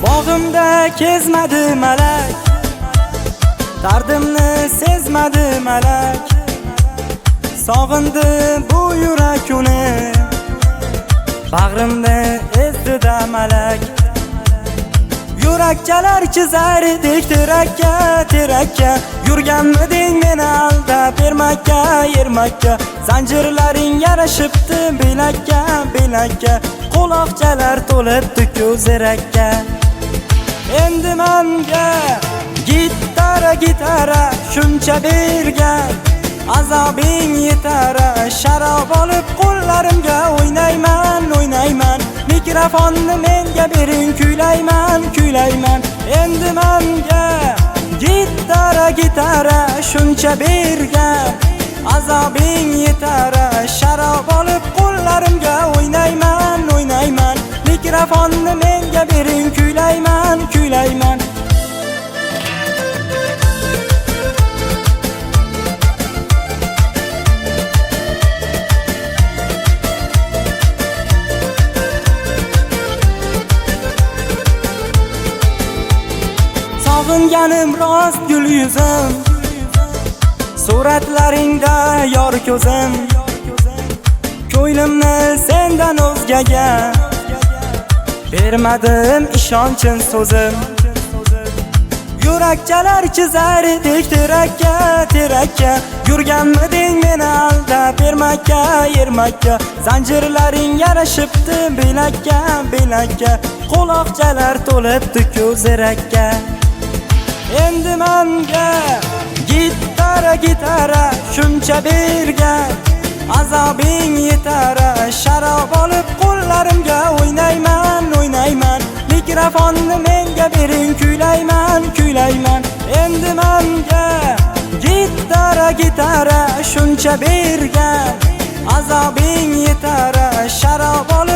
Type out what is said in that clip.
Bog'imda kezmadi malak, dardimni sezmadi malak. Sog'indi bu yurak uni, bag'rimda ezdida malak. Yurakchalar chizar edik terakka, terakka. Yurganmiding meni aldab bermakka, yermakka. Zanjirlaring yarashibdi bilakka, bilakka. Quloqchalar to'libdi ko'zirakka. Endi menga gitara, gitara shuncha bergan, azobing yetar. Sharob olib qo'llarimga o'ynayman, o'ynayman. Mikrofonni menga bering, kuylayman, kuylayman. Endi menga gitara, gitara shuncha bergan, azobing yetar. Sharob olib qo'llarimga o'ynayman, o'ynayman. Mikrofonni menga bering, kuylayman, kuylayman. Sog'inganim rost gul yuzim, suratlaringda yor ko'zim. Ko'nglimni sendan o'zgaga bermadim ishonchim so'zim. Yurakchalar chizar edik terakka, terakka. Yurganmiding meni aldab bermakka, yermakka. Zanjirlaring yarashibdi bilakka, bilakka. Quloqchalar to'libdi ko'zirakka. Endi menga gitara, gitara shuncha bergan, azobing yetar. Sharob olib qo'llarimga o'ynayman, o'ynayman. Mikrofonni menga bering, kuylayman, kuylayman. Endi menga gitara, gitara shuncha bergan, azobing yetar. Sharob olib